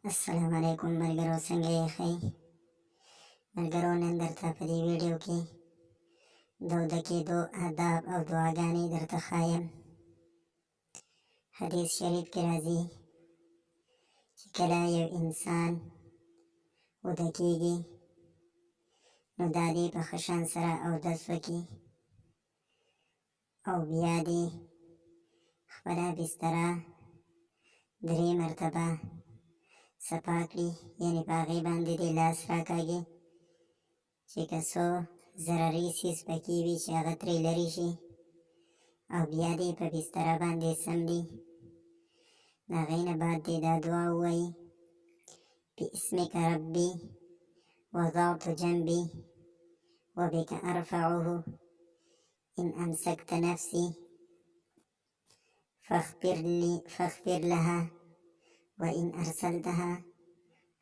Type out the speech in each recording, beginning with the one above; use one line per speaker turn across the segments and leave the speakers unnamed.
السلام علیکم ملګرو، څنګه یې ښئ؟ ملګرو، نن درته په دې ویډیو کې د وده کېدو آداب او دعاګانې درته ښایم. حدیث شریف کې راځي چې کله یو انسان وده کېږي نو دا دې په ښه شان سره اودس وکړي او بیا دې خپله بستره 3 مرتبه صفا کړي، یعنې په هغې باندې دې لاس راکاږي چې که څو ضرري څیز پکې وي چې هغه ترې لرې شي، او بیا دې په بستره باندې څملي. د هغې نه بعد دې دا دعا ووایي: باسمک ربي وضعت جنبي وبك أرفعه إن أمسكت نفسي فاغفر لها وإن أرسلتها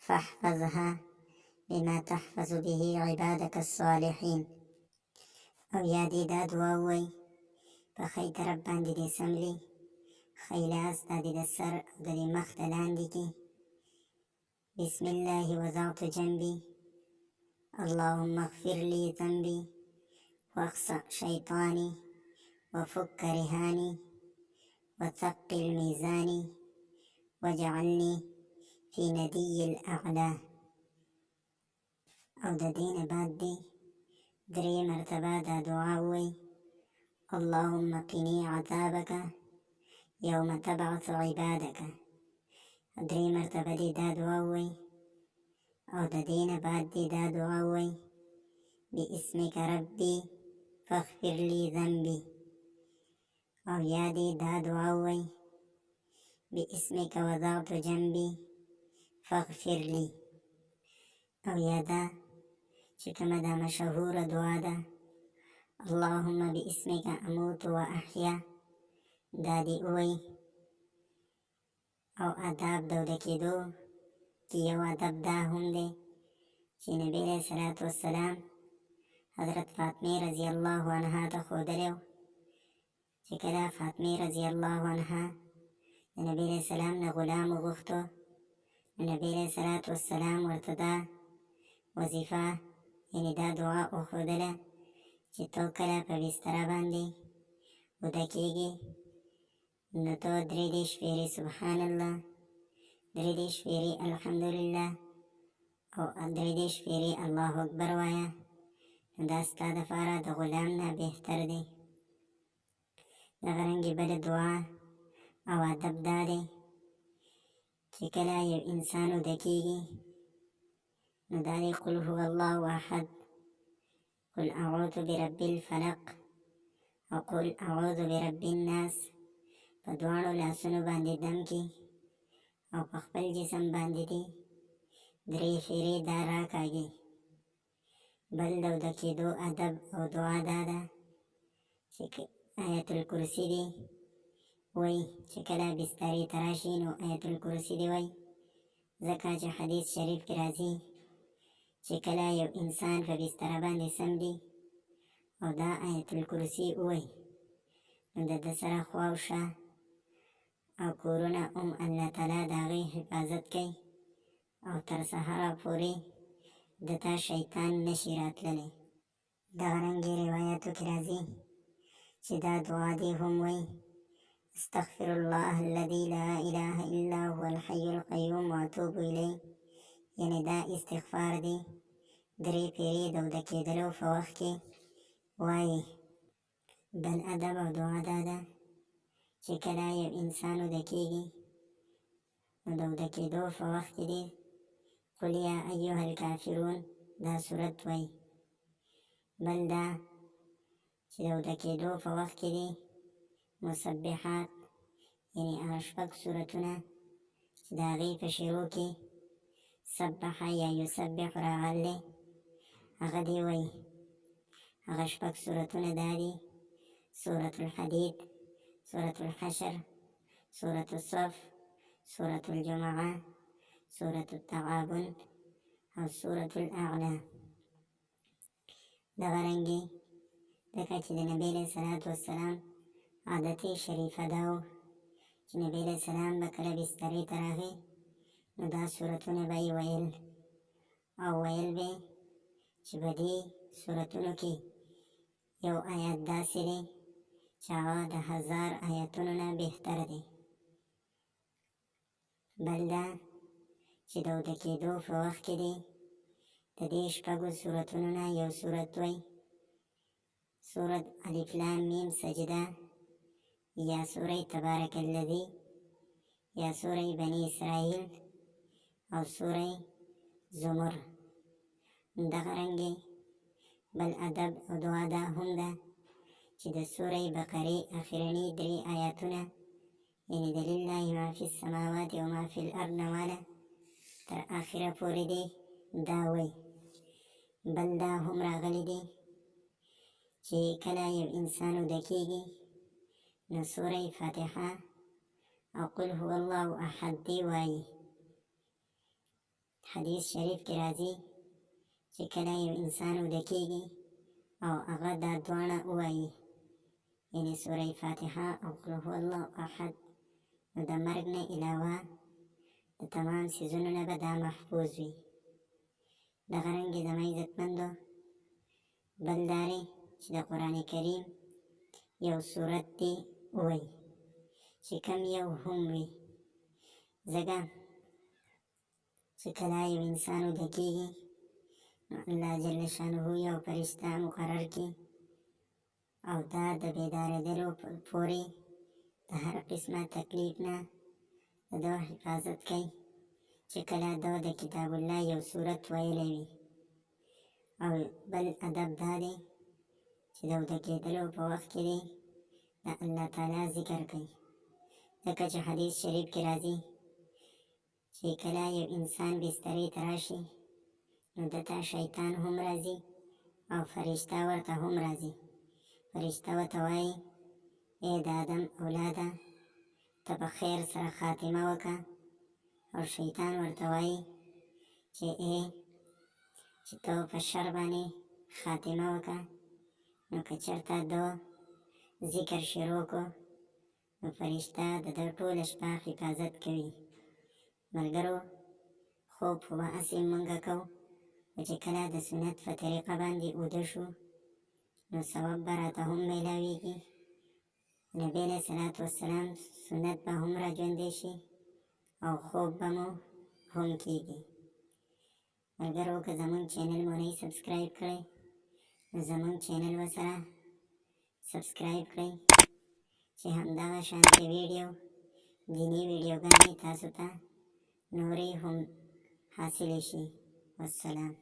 فاحفظها بما تحفظ به عبادك الصالحين. او یا دې دا دعا ووایي په ښی طرف باندې دې څملي، ښی لاس دا دې د سر او د دې مخ د لاندې کې بسم الله وضعت جنبي اللهم اغفر لي ذنبي واخسأ شيطاني وفك رهاني وثقل ميزاني واجعلني في ندي الأعلى. او د دې نه بعد دې 3 مرتبه دا دعا ووایي: اللهم قني عذابك يوم تبعث عبادك. 3 مرتبه دې دا دعا ووایي. او د دې نه بعد دې دا دعا ووایي: باسمك ربي فاغفر لي ذنبي. او یا دې دا دعا ووایي: باسمك وضعت جنبي فاغفر لي. او یا دا چې کومه دا مشهوره دعا ده: اللهم باسمك اموت واحیا، دا دې ووایي. او آداب د وده کېدو کې یو ادب دا هم دی چې نبي علیه صلات وسلام حضرت فاطمې رضی الله عنها ته ښودلی و چې کله فاطمې رضی الله عنها د نبي علیه السلام نه غلام وغوښتو، نو نبي علیه صلات وسلام ورته دا وظیفه یعنې دا دعا وښودله چې تو کله په بستره باندې وده کېږي نو تو 33 پېرې سبحان الله، 33 پېرې الحمدلله او 33 پېرې الله اکبر وایه. نو دا ستا دپاره د غلام نه بهتر دی. دغه رنګې بله دعا او ادب دا دی چې کله یو انسان وده کېږي نو دا دی: قل هو الله احد، قل اعوذ برب الفلق، او قل اعوذ برب الناس. په دواړو لاسونو باندې دم کې او په خپل جسم باندې دې 3 پېرې دا راکاږي. بل د وده کېدو ادب او دعا دا ده چې آیت الکرسي دې وایي چې کله بسترې ته راشي نو آیت الکرسي دې وایي، ځکه چې حدیث شریف کې راځي چې کله یو انسان په بستره باندې څملي او دا آیت الکرسي ووایي نو د ده سره خواوشه او کورونه الله تعالی د هغې حفاظت کوي او تر سهاره پورې د تا شیطان نشي راتللی. دغه رنګې روایاتو کې راځي چې دا دعا دې هم وایي: استغفر الله الذي لا اله الا هو الحي القيوم واتوب الیه، یعنې دا استغفار دی 3 پېرې د وده کېدلو په وخت کې وایي. بل ادب او دعا دا ده چې کله یو انسان وده کېږي نو د وده کېدو په وخت کې دې قل یا ایها الکافرون دا صورت وایي. بل دا چې د وده کېدو په وخت کې دې مسبحات یعنې هغه 6 صورتونه چې د هغې په شروع کې سبح یا یسبح راغلی هغه دې وایي. هغه 6 صورتونه دا دي: سورة الحدید، سورة الحشر، سورة الصف، سورة الجمعة، سورة التغابن او سورة الاعلى. دغه رنګې ځکه چې د نبي علیه صلات وسلام عادت شریفه دا و چې نبي علیه السلام به کله بسترې ته راغی نو دا سورتونه به یې ویل او ویل به چې په دې سورتونو کې یو آیات داسې دی چې هغه د 1000 آیاتونو نه بهتر دی. بل دا چې د وده کېدو په وخت کې دی د دې شپږو سورتونو نه یو سورت وی سورت الف لام میم سجده یا سوره تبارک الذی یا سوره بنی اسرائیل او سوره زمر. دغه رنګې بل ادب او دعا دا هم ده چې د سوره بقرې اخرنی 3 آیاتونه یعنی د لله ما فی السماوات و ما فی الارض نواله تر آخره پورې دی دا وی. بل دا هم راغلی دی چې کله یو انسان وده کېږي نو سوره فاتحه او قل هو الله احد دی وایي. حدیث شریف کې راځي چې کله یو انسان وده کېږي او هغه دا دواړه ووایي یعنی سوره فاتحه او قل هو الله احد نو د مرګ نه علاوه د تمام څیزونو نه به دا محفوظ وي. دغه رنګې زما عزتمندو بل دا دی چې د قرآن کریم یو سورت دی ووایي چې کم یو هم وي ځکه چې کله یو انسان وده کېږي نو الله جل شانه یو فرشته مقرر کړي او دا د بیدارېدلو پورې د هر قسمه تکلیف نه د ده حفاظت کوي چې کله ده د کتاب الله یو سورت ویلی وي. او بل ادب دا دی چې د وده کېدلو په وخت کې دی د الله تعالی ذکر کوي ځکه چې حدیث شریف کې راځي چې کله یو انسان بسترې ته راشي نو دته شیطان هم راځي او فرشته ورته هم راځي. فرشته ورته وایي ای د آدم اولاده ته په خیر سره خاتمه وکړه او شیطان ورته وایي چې ته په شر باندې خاتمه وکړه. نو که چېرته ده ذکر شروع کړو نو فرشته د ده ټوله شپه حفاظت کوي. ملګرو خوب خو به هسې مونږ کوو خو چې کله د سنت په طریقه باندې اوده شو نو ثواب به راته هم میلاویږي. نبی علیه صلات وسلام سنت به هم را ژوندی شي او خوب به مو هم کېږي. ملګرو که زمونږ چینل مو نه سبسکرایب کړی نو زمونږ چینل ورسره سبسکرایب کړئ چې همدغه شانتې ویډیو دیني ویډیوګانې تاسو ته نورې هم حاصلې شي. والسلام.